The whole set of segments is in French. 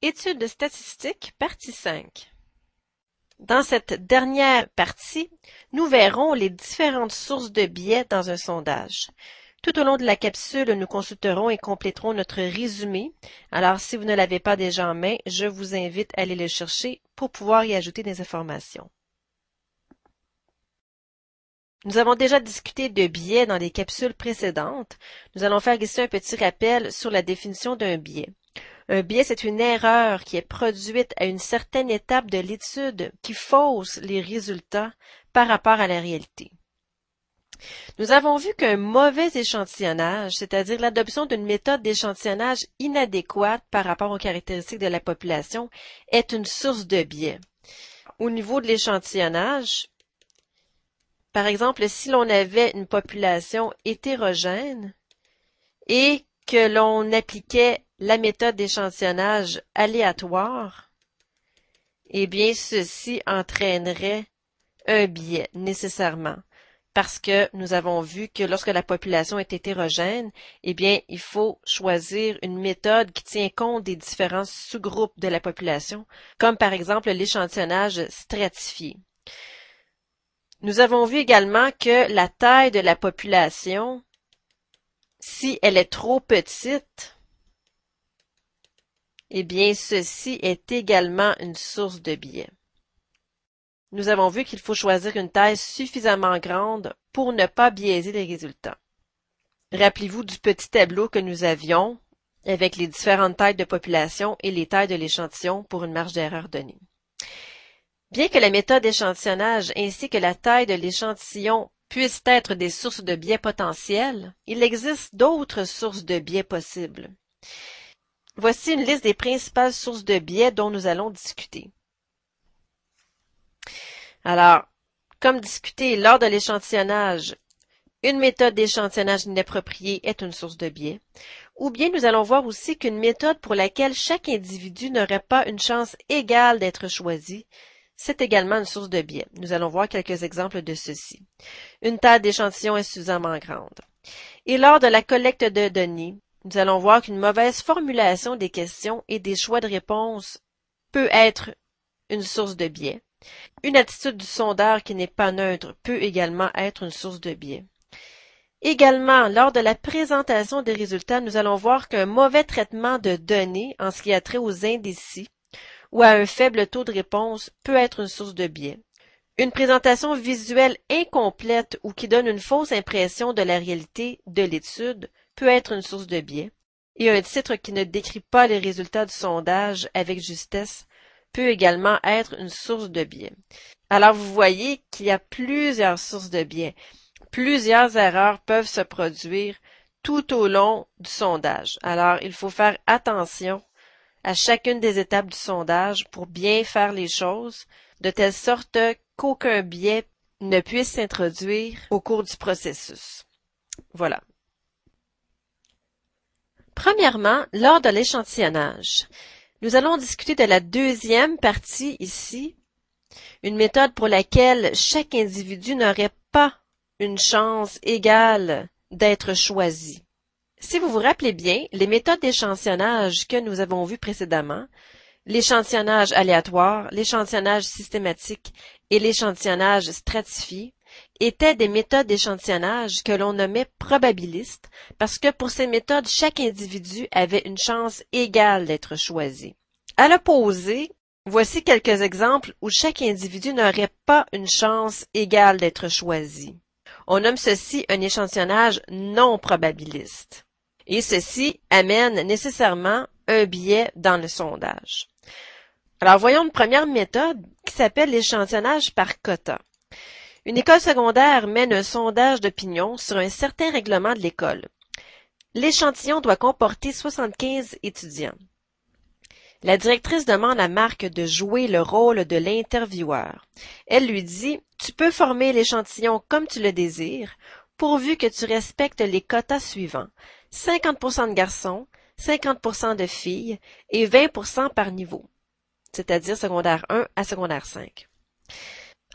Études statistiques, partie 5. Dans cette dernière partie, nous verrons les différentes sources de biais dans un sondage. Tout au long de la capsule, nous consulterons et compléterons notre résumé. Alors, si vous ne l'avez pas déjà en main, je vous invite à aller le chercher pour pouvoir y ajouter des informations. Nous avons déjà discuté de biais dans les capsules précédentes. Nous allons faire ici un petit rappel sur la définition d'un biais. Un biais, c'est une erreur qui est produite à une certaine étape de l'étude qui fausse les résultats par rapport à la réalité. Nous avons vu qu'un mauvais échantillonnage, c'est-à-dire l'adoption d'une méthode d'échantillonnage inadéquate par rapport aux caractéristiques de la population, est une source de biais. Au niveau de l'échantillonnage, par exemple, si l'on avait une population hétérogène et que l'on appliquait la méthode d'échantillonnage aléatoire, eh bien, ceci entraînerait un biais, nécessairement, parce que nous avons vu que lorsque la population est hétérogène, eh bien, il faut choisir une méthode qui tient compte des différents sous-groupes de la population, comme par exemple l'échantillonnage stratifié. Nous avons vu également que la taille de la population, si elle est trop petite, eh bien, ceci est également une source de biais. Nous avons vu qu'il faut choisir une taille suffisamment grande pour ne pas biaiser les résultats. Rappelez-vous du petit tableau que nous avions avec les différentes tailles de population et les tailles de l'échantillon pour une marge d'erreur donnée. Bien que la méthode d'échantillonnage ainsi que la taille de l'échantillon puissent être des sources de biais potentiels, il existe d'autres sources de biais possibles. Voici une liste des principales sources de biais dont nous allons discuter. Alors, comme discuté lors de l'échantillonnage, une méthode d'échantillonnage inappropriée est une source de biais, ou bien nous allons voir aussi qu'une méthode pour laquelle chaque individu n'aurait pas une chance égale d'être choisi, c'est également une source de biais. Nous allons voir quelques exemples de ceci. Une taille d'échantillon est suffisamment grande. Et lors de la collecte de données, nous allons voir qu'une mauvaise formulation des questions et des choix de réponse peut être une source de biais. Une attitude du sondeur qui n'est pas neutre peut également être une source de biais. Également, lors de la présentation des résultats, nous allons voir qu'un mauvais traitement de données en ce qui a trait aux indécis ou à un faible taux de réponse peut être une source de biais. Une présentation visuelle incomplète ou qui donne une fausse impression de la réalité de l'étude peut être une source de biais. Et un titre qui ne décrit pas les résultats du sondage avec justesse peut également être une source de biais. Alors vous voyez qu'il y a plusieurs sources de biais. Plusieurs erreurs peuvent se produire tout au long du sondage. Alors il faut faire attention à chacune des étapes du sondage pour bien faire les choses, de telle sorte qu'aucun biais ne puisse s'introduire au cours du processus. Voilà. Premièrement, lors de l'échantillonnage, nous allons discuter de la deuxième partie ici, une méthode pour laquelle chaque individu n'aurait pas une chance égale d'être choisi. Si vous vous rappelez bien, les méthodes d'échantillonnage que nous avons vues précédemment, l'échantillonnage aléatoire, l'échantillonnage systématique et l'échantillonnage stratifié, étaient des méthodes d'échantillonnage que l'on nommait probabilistes parce que pour ces méthodes, chaque individu avait une chance égale d'être choisi. À l'opposé, voici quelques exemples où chaque individu n'aurait pas une chance égale d'être choisi. On nomme ceci un échantillonnage non probabiliste. Et ceci amène nécessairement un biais dans le sondage. Alors voyons une première méthode qui s'appelle l'échantillonnage par quota. Une école secondaire mène un sondage d'opinion sur un certain règlement de l'école. L'échantillon doit comporter 75 étudiants. La directrice demande à Marc de jouer le rôle de l'intervieweur. Elle lui dit « Tu peux former l'échantillon comme tu le désires, pourvu que tu respectes les quotas suivants. 50% de garçons, 50% de filles et 20% par niveau, c'est-à-dire secondaire 1 à secondaire 5. »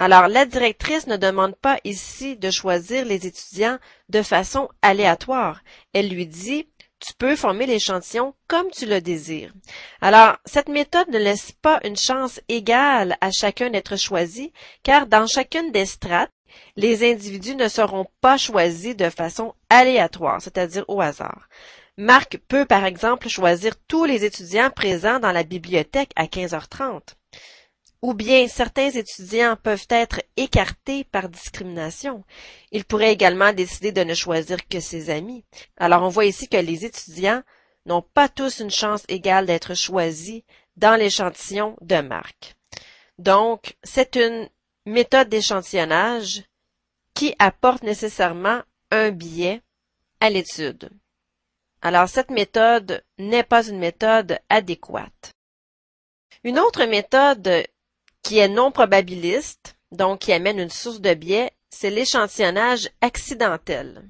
Alors, la directrice ne demande pas ici de choisir les étudiants de façon aléatoire. Elle lui dit tu peux former l'échantillon comme tu le désires. Alors, cette méthode ne laisse pas une chance égale à chacun d'être choisi, car dans chacune des strates, les individus ne seront pas choisis de façon aléatoire, c'est-à-dire au hasard. Marc peut, par exemple, choisir tous les étudiants présents dans la bibliothèque à 15h30. Ou bien certains étudiants peuvent être écartés par discrimination. Il pourrait également décider de ne choisir que ses amis. Alors on voit ici que les étudiants n'ont pas tous une chance égale d'être choisis dans l'échantillon de Marc. Donc, c'est une méthode d'échantillonnage qui apporte nécessairement un biais à l'étude. Alors, cette méthode n'est pas une méthode adéquate. Une autre méthode qui est non probabiliste, donc qui amène une source de biais, c'est l'échantillonnage accidentel.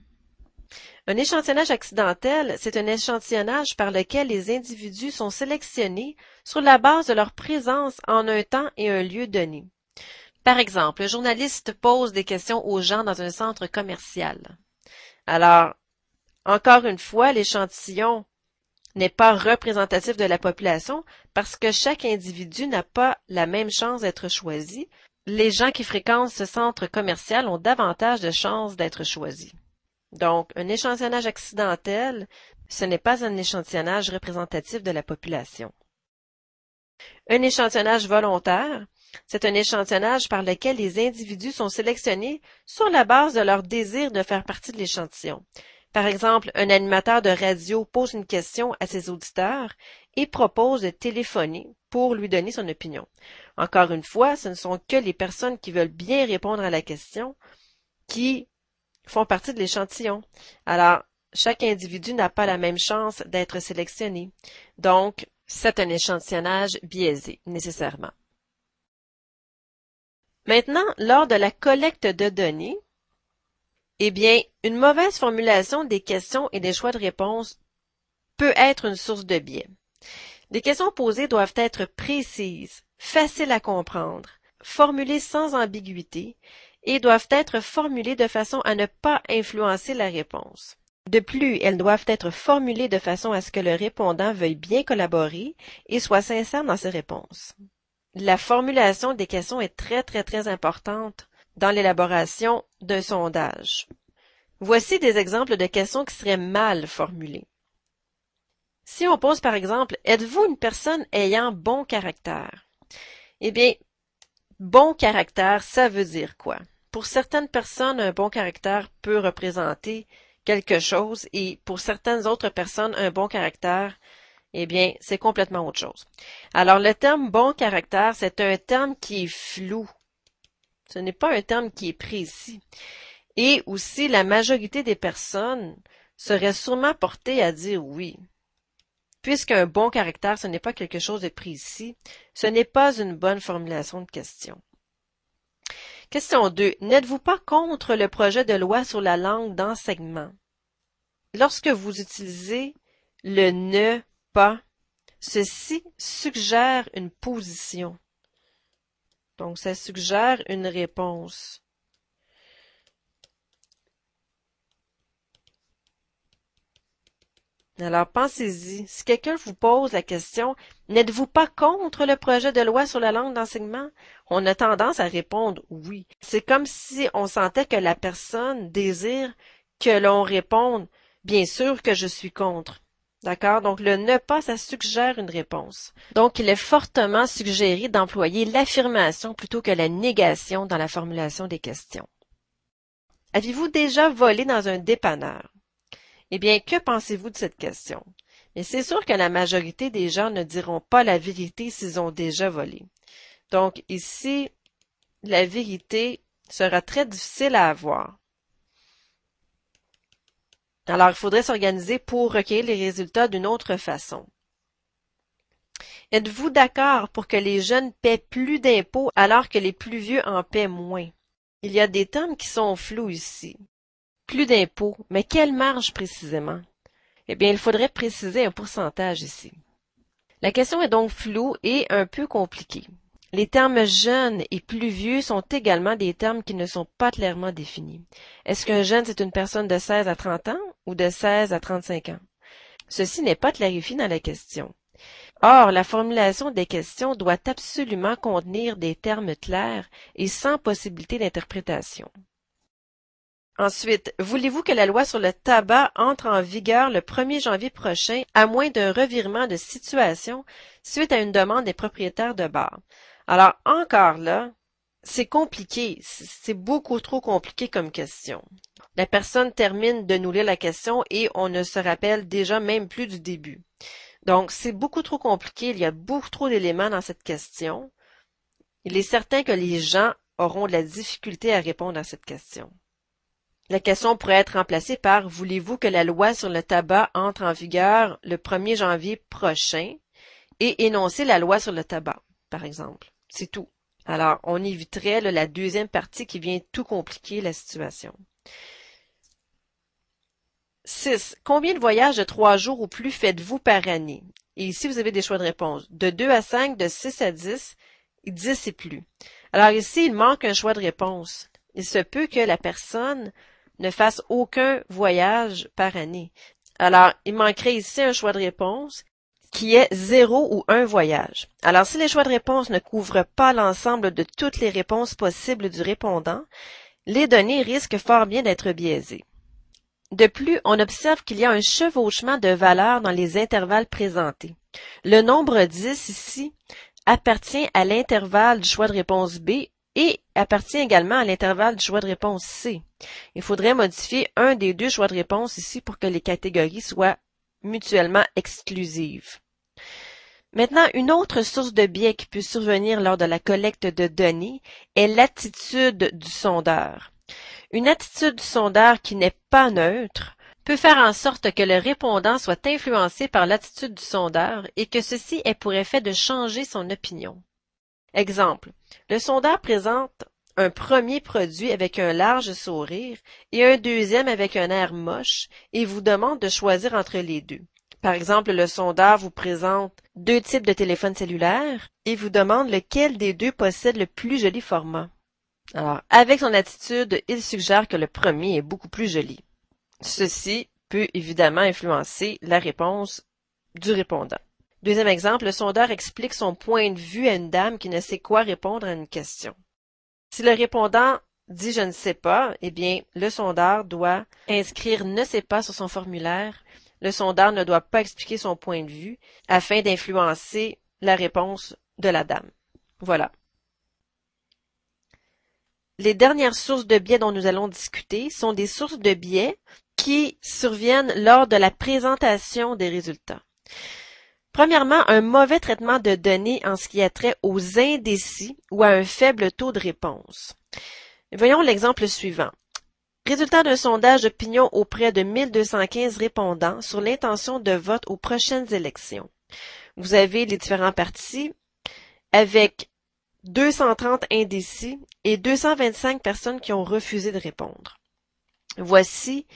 Un échantillonnage accidentel, c'est un échantillonnage par lequel les individus sont sélectionnés sur la base de leur présence en un temps et un lieu donné. Par exemple, le journaliste pose des questions aux gens dans un centre commercial. Alors, encore une fois, l'échantillon n'est pas représentatif de la population parce que chaque individu n'a pas la même chance d'être choisi. Les gens qui fréquentent ce centre commercial ont davantage de chances d'être choisis. Donc, un échantillonnage accidentel, ce n'est pas un échantillonnage représentatif de la population. Un échantillonnage volontaire, c'est un échantillonnage par lequel les individus sont sélectionnés sur la base de leur désir de faire partie de l'échantillon. Par exemple, un animateur de radio pose une question à ses auditeurs et propose de téléphoner pour lui donner son opinion. Encore une fois, ce ne sont que les personnes qui veulent bien répondre à la question qui font partie de l'échantillon. Alors, chaque individu n'a pas la même chance d'être sélectionné. Donc, c'est un échantillonnage biaisé, nécessairement. Maintenant, lors de la collecte de données, eh bien, une mauvaise formulation des questions et des choix de réponse peut être une source de biais. Les questions posées doivent être précises, faciles à comprendre, formulées sans ambiguïté et doivent être formulées de façon à ne pas influencer la réponse. De plus, elles doivent être formulées de façon à ce que le répondant veuille bien collaborer et soit sincère dans ses réponses. La formulation des questions est très importante dans l'élaboration d'un sondage. Voici des exemples de questions qui seraient mal formulées. Si on pose par exemple « Êtes-vous une personne ayant bon caractère ?» Eh bien, bon caractère, ça veut dire quoi? Pour certaines personnes, un bon caractère peut représenter quelque chose et pour certaines autres personnes, un bon caractère, eh bien, c'est complètement autre chose. Alors, le terme bon caractère, c'est un terme qui est flou. Ce n'est pas un terme qui est précis. Et aussi, la majorité des personnes seraient sûrement portées à dire oui. Puisqu'un bon caractère, ce n'est pas quelque chose de précis, ce n'est pas une bonne formulation de question. Question 2. N'êtes-vous pas contre le projet de loi sur la langue d'enseignement? Lorsque vous utilisez le ne pas, ceci suggère une position. Donc, ça suggère une réponse. Alors, pensez-y. Si quelqu'un vous pose la question « N'êtes-vous pas contre le projet de loi sur la langue d'enseignement? » On a tendance à répondre « Oui ». C'est comme si on sentait que la personne désire que l'on réponde « Bien sûr que je suis contre ». D'accord? Donc, le ne pas, ça suggère une réponse. Donc, il est fortement suggéré d'employer l'affirmation plutôt que la négation dans la formulation des questions. Avez-vous déjà volé dans un dépanneur? Eh bien, que pensez-vous de cette question? Mais c'est sûr que la majorité des gens ne diront pas la vérité s'ils ont déjà volé. Donc, ici, la vérité sera très difficile à avoir. Alors, il faudrait s'organiser pour recueillir les résultats d'une autre façon. Êtes-vous d'accord pour que les jeunes paient plus d'impôts alors que les plus vieux en paient moins? Il y a des termes qui sont flous ici. Plus d'impôts, mais quelle marge précisément? Eh bien, il faudrait préciser un pourcentage ici. La question est donc floue et un peu compliquée. Les termes jeunes et plus vieux sont également des termes qui ne sont pas clairement définis. Est-ce qu'un jeune, c'est une personne de 16 à 30 ans ou de 16 à 35 ans? Ceci n'est pas clarifié dans la question. Or, la formulation des questions doit absolument contenir des termes clairs et sans possibilité d'interprétation. Ensuite, voulez-vous que la loi sur le tabac entre en vigueur le 1er janvier prochain à moins d'un revirement de situation suite à une demande des propriétaires de bars? Alors, encore là, c'est compliqué, c'est beaucoup trop compliqué comme question. La personne termine de nous lire la question et on ne se rappelle déjà même plus du début. Donc, c'est beaucoup trop compliqué, il y a beaucoup trop d'éléments dans cette question. Il est certain que les gens auront de la difficulté à répondre à cette question. La question pourrait être remplacée par « Voulez-vous que la loi sur le tabac entre en vigueur le 1er janvier prochain ?» et énoncer la loi sur le tabac, par exemple. C'est tout. Alors, on éviterait la deuxième partie qui vient tout compliquer la situation. 6. Combien de voyages de 3 jours ou plus faites-vous par année? Et ici, vous avez des choix de réponse. De 2 à 5, de 6 à 10, et 10 et plus. Alors ici, il manque un choix de réponse. Il se peut que la personne ne fasse aucun voyage par année. Alors, il manquerait ici un choix de réponse qui est 0 ou 1 voyage. Alors, si les choix de réponse ne couvrent pas l'ensemble de toutes les réponses possibles du répondant, les données risquent fort bien d'être biaisées. De plus, on observe qu'il y a un chevauchement de valeurs dans les intervalles présentés. Le nombre 10 ici appartient à l'intervalle du choix de réponse B et appartient également à l'intervalle du choix de réponse C. Il faudrait modifier un des deux choix de réponse ici pour que les catégories soient mutuellement exclusives. Maintenant, une autre source de biais qui peut survenir lors de la collecte de données est l'attitude du sondeur. Une attitude du sondeur qui n'est pas neutre peut faire en sorte que le répondant soit influencé par l'attitude du sondeur et que ceci ait pour effet de changer son opinion. Exemple, le sondeur présente un premier produit avec un large sourire et un deuxième avec un air moche et vous demande de choisir entre les deux. Par exemple, le sondeur vous présente 2 types de téléphones cellulaires et vous demande lequel des deux possède le plus joli format. Alors, avec son attitude, il suggère que le premier est beaucoup plus joli. Ceci peut évidemment influencer la réponse du répondant. Deuxième exemple, le sondeur explique son point de vue à une dame qui ne sait quoi répondre à une question. Si le répondant dit « je ne sais pas », eh bien, le sondeur doit inscrire « ne sait pas » sur son formulaire. Le sondeur ne doit pas expliquer son point de vue afin d'influencer la réponse de la dame. Voilà. Les dernières sources de biais dont nous allons discuter sont des sources de biais qui surviennent lors de la présentation des résultats. Premièrement, un mauvais traitement de données en ce qui a trait aux indécis ou à un faible taux de réponse. Voyons l'exemple suivant. Résultat d'un sondage d'opinion auprès de 1215 répondants sur l'intention de vote aux prochaines élections. Vous avez les différents partis avec 230 indécis et 225 personnes qui ont refusé de répondre. Voici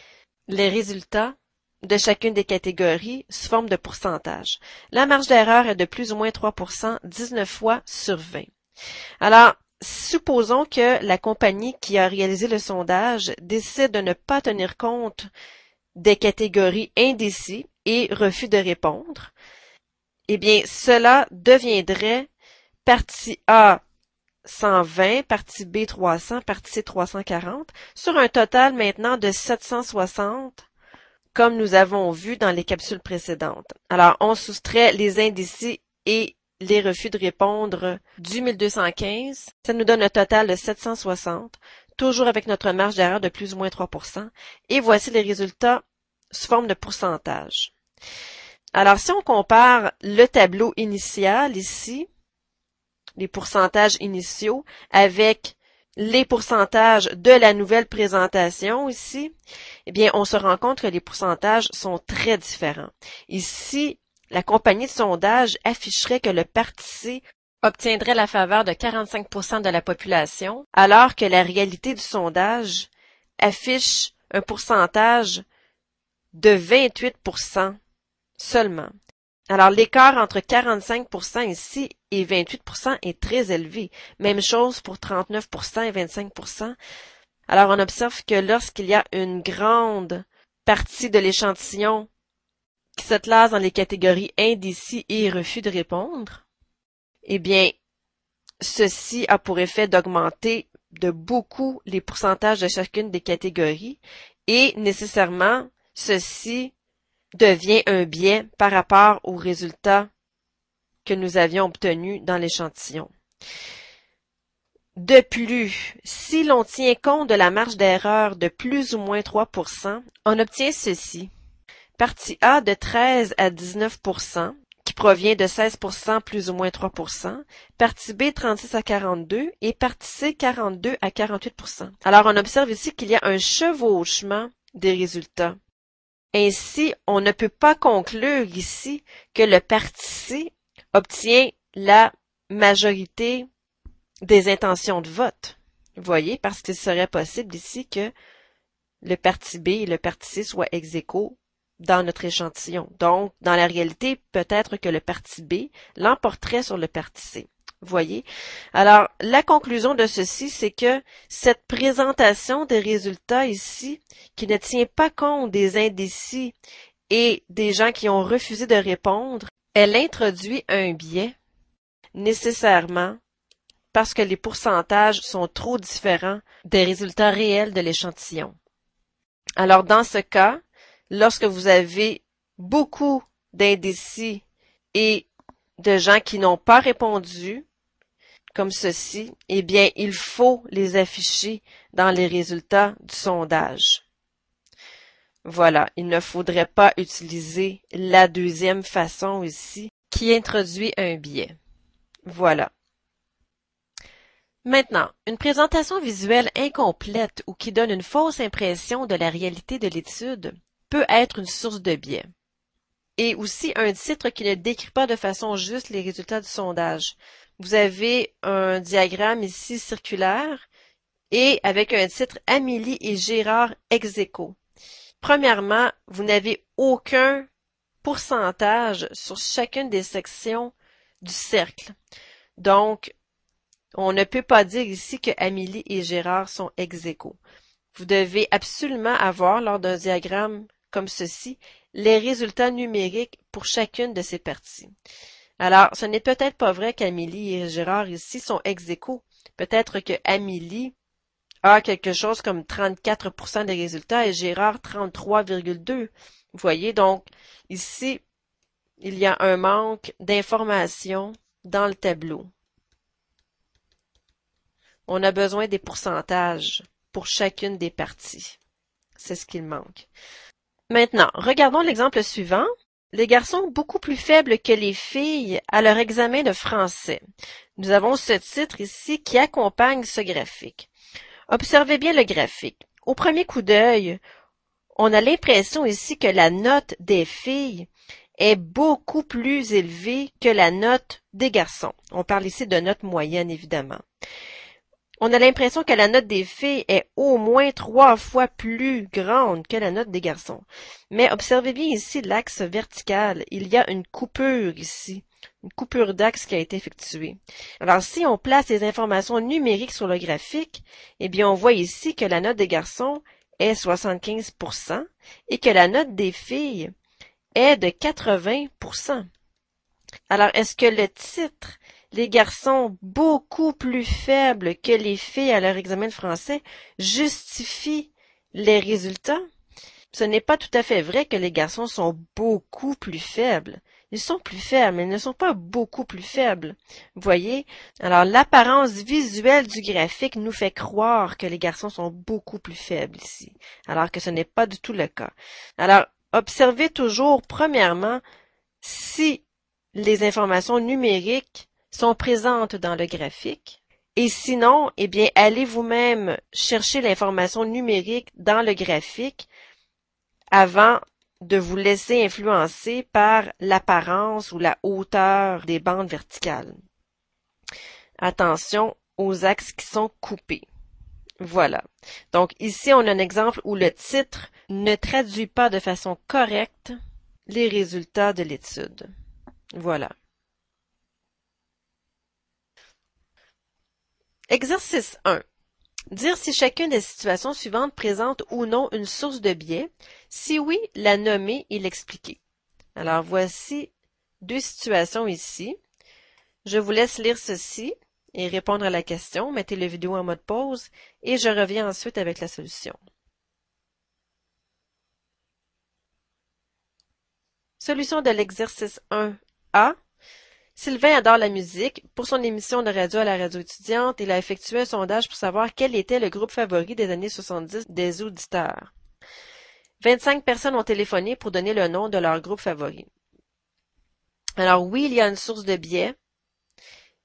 les résultats de chacune des catégories sous forme de pourcentage. La marge d'erreur est de plus ou moins 3%, 19 fois sur 20. Alors, supposons que la compagnie qui a réalisé le sondage décide de ne pas tenir compte des catégories indécis et refus de répondre. Eh bien, cela deviendrait partie A 120, partie B 300, partie C 340, sur un total maintenant de 760, comme nous avons vu dans les capsules précédentes. Alors, on soustrait les indécis et les refus de répondre du 1215. Ça nous donne un total de 760, toujours avec notre marge d'erreur de plus ou moins 3%. Et voici les résultats sous forme de pourcentage. Alors, si on compare le tableau initial ici, les pourcentages initiaux, avec les pourcentages de la nouvelle présentation ici, eh bien, on se rend compte que les pourcentages sont très différents. Ici, la compagnie de sondage afficherait que le parti C obtiendrait la faveur de 45% de la population, alors que la réalité du sondage affiche un pourcentage de 28% seulement. Alors, l'écart entre 45% ici et 28% est très élevé. Même chose pour 39% et 25%. Alors, on observe que lorsqu'il y a une grande partie de l'échantillon qui se classent dans les catégories indécis et refus de répondre, eh bien, ceci a pour effet d'augmenter de beaucoup les pourcentages de chacune des catégories et nécessairement, ceci devient un biais par rapport aux résultats que nous avions obtenus dans l'échantillon. De plus, si l'on tient compte de la marge d'erreur de plus ou moins 3%, on obtient ceci. Partie A de 13 à 19%, qui provient de 16% plus ou moins 3%, partie B 36 à 42 et partie C 42 à 48%. Alors, on observe ici qu'il y a un chevauchement des résultats. Ainsi, on ne peut pas conclure ici que le parti C obtient la majorité des intentions de vote. Vous voyez, parce qu'il serait possible ici que le parti B et le parti C soient ex aequo dans notre échantillon. Donc, dans la réalité, peut-être que le parti B l'emporterait sur le parti C. Vous voyez? Alors, la conclusion de ceci, c'est que cette présentation des résultats ici, qui ne tient pas compte des indécis et des gens qui ont refusé de répondre, elle introduit un biais, nécessairement, parce que les pourcentages sont trop différents des résultats réels de l'échantillon. Alors, dans ce cas, lorsque vous avez beaucoup d'indécis et de gens qui n'ont pas répondu, comme ceci, eh bien, il faut les afficher dans les résultats du sondage. Voilà, il ne faudrait pas utiliser la deuxième façon ici, qui introduit un biais. Voilà. Maintenant, une présentation visuelle incomplète ou qui donne une fausse impression de la réalité de l'étude peut être une source de biais. Et aussi un titre qui ne décrit pas de façon juste les résultats du sondage. Vous avez un diagramme ici circulaire et avec un titre Amélie et Gérard ex aequo. Premièrement, vous n'avez aucun pourcentage sur chacune des sections du cercle. Donc, on ne peut pas dire ici que Amélie et Gérard sont ex aequo. Vous devez absolument avoir, lors d'un diagramme comme ceci, les résultats numériques pour chacune de ces parties. Alors, ce n'est peut-être pas vrai qu'Amélie et Gérard ici sont ex aequo. Peut-être que Amélie a quelque chose comme 34% des résultats et Gérard 33,2%. Vous voyez, donc, ici, il y a un manque d'informations dans le tableau. On a besoin des pourcentages pour chacune des parties. C'est ce qu'il manque. Maintenant, regardons l'exemple suivant. Les garçons beaucoup plus faibles que les filles à leur examen de français. Nous avons ce titre ici qui accompagne ce graphique. Observez bien le graphique. Au premier coup d'œil, on a l'impression ici que la note des filles est beaucoup plus élevée que la note des garçons. On parle ici de note moyenne, évidemment. On a l'impression que la note des filles est au moins 3 fois plus grande que la note des garçons. Mais observez bien ici l'axe vertical. Il y a une coupure ici, une coupure d'axe qui a été effectuée. Alors, si on place les informations numériques sur le graphique, eh bien, on voit ici que la note des garçons est 75% et que la note des filles est de 80%. Alors, est-ce que le titre les garçons beaucoup plus faibles que les filles à leur examen de français justifient les résultats? Ce n'est pas tout à fait vrai que les garçons sont beaucoup plus faibles. Ils sont plus faibles, mais ils ne sont pas beaucoup plus faibles. Vous voyez? Alors, l'apparence visuelle du graphique nous fait croire que les garçons sont beaucoup plus faibles ici, alors que ce n'est pas du tout le cas. Alors, observez toujours, premièrement, si les informations numériques sont présentes dans le graphique. Et sinon, eh bien, allez vous-même chercher l'information numérique dans le graphique avant de vous laisser influencer par l'apparence ou la hauteur des bandes verticales. Attention aux axes qui sont coupés. Voilà. Donc ici, on a un exemple où le titre ne traduit pas de façon correcte les résultats de l'étude. Voilà. Exercice 1. Dire si chacune des situations suivantes présente ou non une source de biais. Si oui, la nommer et l'expliquer. Alors, voici deux situations ici. Je vous laisse lire ceci et répondre à la question. Mettez la vidéo en mode pause et je reviens ensuite avec la solution. Solution de l'exercice 1A. Sylvain adore la musique. Pour son émission de radio à la radio étudiante, il a effectué un sondage pour savoir quel était le groupe favori des années 70 des auditeurs. 25 personnes ont téléphoné pour donner le nom de leur groupe favori. Alors oui, il y a une source de biais.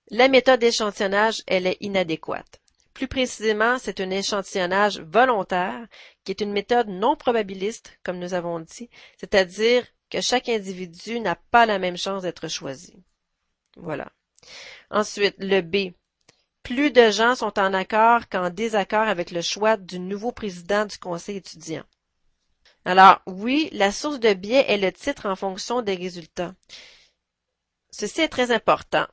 La méthode d'échantillonnage, elle est inadéquate. Plus précisément, c'est un échantillonnage volontaire qui est une méthode non probabiliste, comme nous avons dit, c'est-à-dire que chaque individu n'a pas la même chance d'être choisi. Voilà. Ensuite, le B. Plus de gens sont en accord qu'en désaccord avec le choix du nouveau président du conseil étudiant. Alors, oui, la source de biais est le titre en fonction des résultats. Ceci est très important.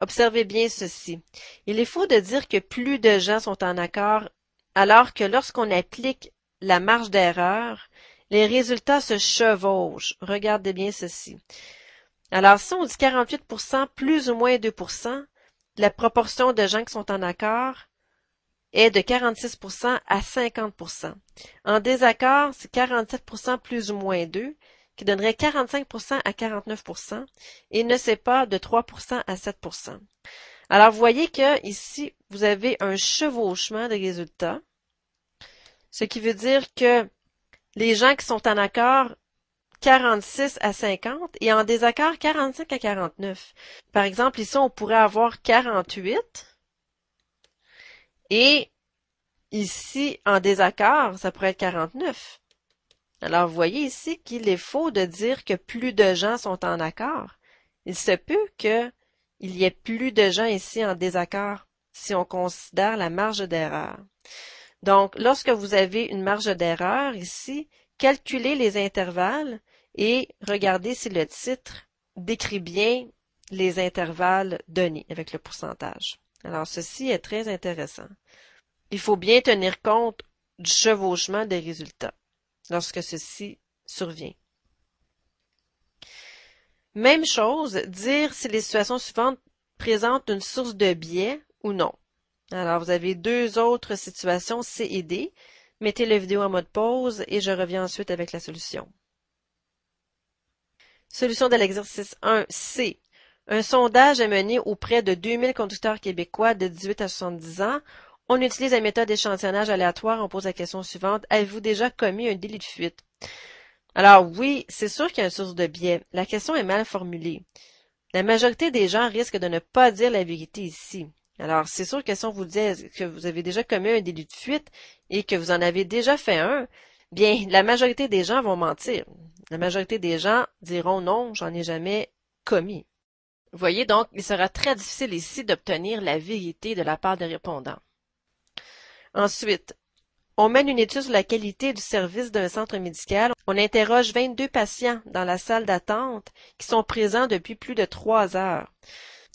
Observez bien ceci. Il est faux de dire que plus de gens sont en accord, alors que lorsqu'on applique la marge d'erreur, les résultats se chevauchent. Regardez bien ceci. Alors, si on dit 48% plus ou moins 2%, la proportion de gens qui sont en accord est de 46% à 50%. En désaccord, c'est 47% plus ou moins 2, qui donnerait 45% à 49%, et ne c'est pas de 3% à 7%. Alors, vous voyez que ici, vous avez un chevauchement de résultats, ce qui veut dire que les gens qui sont en accord 46 à 50 et en désaccord 45 à 49. Par exemple, ici, on pourrait avoir 48 et ici, en désaccord, ça pourrait être 49. Alors, vous voyez ici qu'il est faux de dire que plus de gens sont en accord. Il se peut qu'il y ait plus de gens ici en désaccord si on considère la marge d'erreur. Donc, lorsque vous avez une marge d'erreur ici, calculez les intervalles et regardez si le titre décrit bien les intervalles donnés avec le pourcentage. Alors, ceci est très intéressant. Il faut bien tenir compte du chevauchement des résultats lorsque ceci survient. Même chose, dire si les situations suivantes présentent une source de biais ou non. Alors, vous avez deux autres situations, C et D. Mettez la vidéo en mode pause et je reviens ensuite avec la solution. Solution de l'exercice 1C. Un sondage est mené auprès de 2000 conducteurs québécois de 18 à 70 ans. On utilise la méthode d'échantillonnage aléatoire. On pose la question suivante. Avez-vous déjà commis un délit de fuite? Alors oui, c'est sûr qu'il y a une source de biais. La question est mal formulée. La majorité des gens risquent de ne pas dire la vérité ici. Alors, c'est sûr que si on vous dit que vous avez déjà commis un délit de fuite et que vous en avez déjà fait un, bien, la majorité des gens vont mentir. La majorité des gens diront non, j'en ai jamais commis. Vous voyez donc, il sera très difficile ici d'obtenir la vérité de la part des répondants. Ensuite, on mène une étude sur la qualité du service d'un centre médical. On interroge 22 patients dans la salle d'attente qui sont présents depuis plus de 3 heures.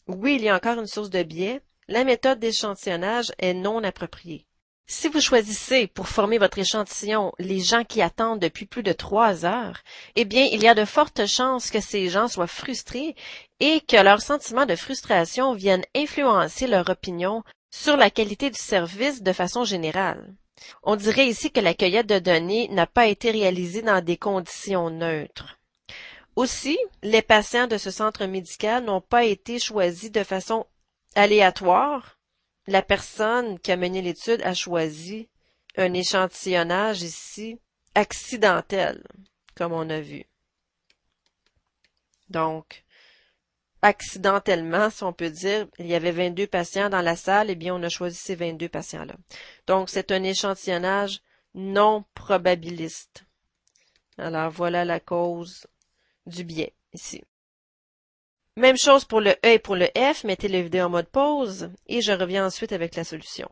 Oui, il y a encore une source de biais. La méthode d'échantillonnage est non appropriée. Si vous choisissez pour former votre échantillon les gens qui attendent depuis plus de 3 heures, eh bien, il y a de fortes chances que ces gens soient frustrés et que leurs sentiments de frustration viennent influencer leur opinion sur la qualité du service de façon générale. On dirait ici que la cueillette de données n'a pas été réalisée dans des conditions neutres. Aussi, les patients de ce centre médical n'ont pas été choisis de façon aléatoire. La personne qui a mené l'étude a choisi un échantillonnage ici accidentel, comme on a vu. Donc, accidentellement, si on peut dire, il y avait 22 patients dans la salle, eh bien, on a choisi ces 22 patients-là. Donc, c'est un échantillonnage non probabiliste. Alors, voilà la cause du biais ici. Même chose pour le E et pour le F, mettez la vidéo en mode pause et je reviens ensuite avec la solution.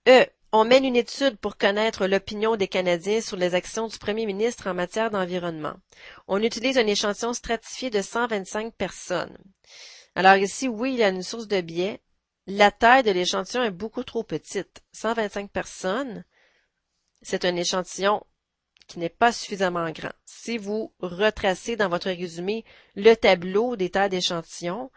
E. On mène une étude pour connaître l'opinion des Canadiens sur les actions du premier ministre en matière d'environnement. On utilise un échantillon stratifié de 125 personnes. Alors ici, oui, il y a une source de biais. La taille de l'échantillon est beaucoup trop petite. 125 personnes, c'est un échantillon qui n'est pas suffisamment grand. Si vous retracez dans votre résumé le tableau des tailles d'échantillons,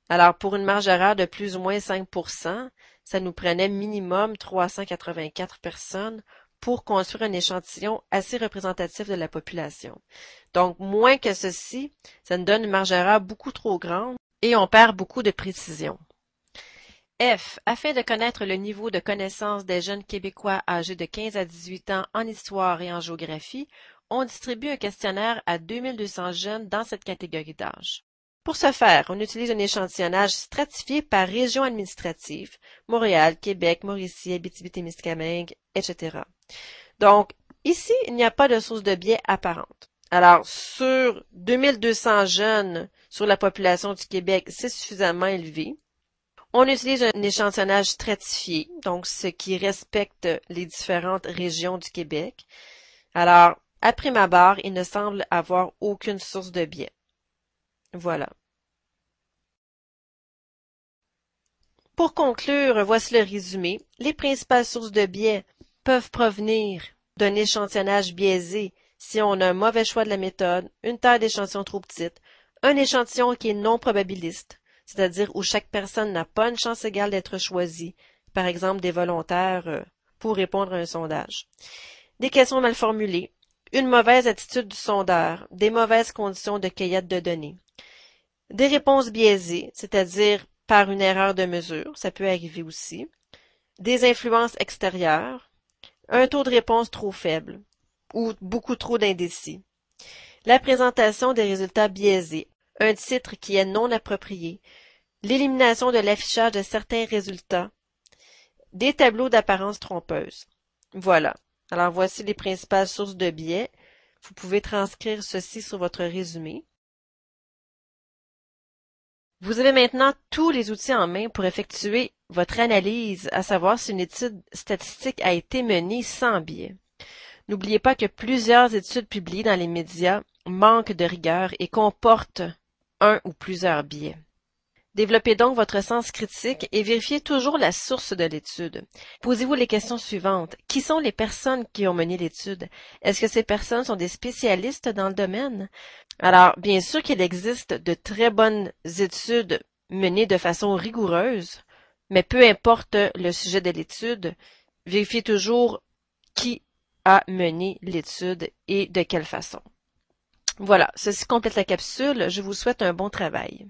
alors pour une marge d'erreur de plus ou moins 5%, ça nous prenait minimum 384 personnes pour construire un échantillon assez représentatif de la population. Donc, moins que ceci, ça nous donne une marge d'erreur beaucoup trop grande et on perd beaucoup de précision. F. Afin de connaître le niveau de connaissance des jeunes Québécois âgés de 15 à 18 ans en histoire et en géographie, on distribue un questionnaire à 2200 jeunes dans cette catégorie d'âge. Pour ce faire, on utilise un échantillonnage stratifié par région administrative, Montréal, Québec, Mauricie, Abitibi-Témiscamingue, etc. Donc, ici, il n'y a pas de source de biais apparente. Alors, sur 2200 jeunes sur la population du Québec, c'est suffisamment élevé. On utilise un échantillonnage stratifié, donc ce qui respecte les différentes régions du Québec. Alors, à prime abord, il ne semble avoir aucune source de biais. Voilà. Pour conclure, voici le résumé. Les principales sources de biais peuvent provenir d'un échantillonnage biaisé si on a un mauvais choix de la méthode, une taille d'échantillon trop petite, un échantillon qui est non probabiliste, c'est-à-dire où chaque personne n'a pas une chance égale d'être choisie, par exemple des volontaires pour répondre à un sondage. Des questions mal formulées, une mauvaise attitude du sondeur, des mauvaises conditions de cueillette de données. Des réponses biaisées, c'est-à-dire par une erreur de mesure, ça peut arriver aussi. Des influences extérieures, un taux de réponse trop faible ou beaucoup trop d'indécis. La présentation des résultats biaisés, un titre qui est non approprié, l'élimination de l'affichage de certains résultats, des tableaux d'apparence trompeuse. Voilà. Alors voici les principales sources de biais. Vous pouvez transcrire ceci sur votre résumé. Vous avez maintenant tous les outils en main pour effectuer votre analyse, à savoir si une étude statistique a été menée sans biais. N'oubliez pas que plusieurs études publiées dans les médias manquent de rigueur et comportent un ou plusieurs biais. Développez donc votre sens critique et vérifiez toujours la source de l'étude. Posez-vous les questions suivantes. Qui sont les personnes qui ont mené l'étude? Est-ce que ces personnes sont des spécialistes dans le domaine? Alors, bien sûr qu'il existe de très bonnes études menées de façon rigoureuse, mais peu importe le sujet de l'étude, vérifiez toujours qui a mené l'étude et de quelle façon. Voilà, ceci complète la capsule. Je vous souhaite un bon travail.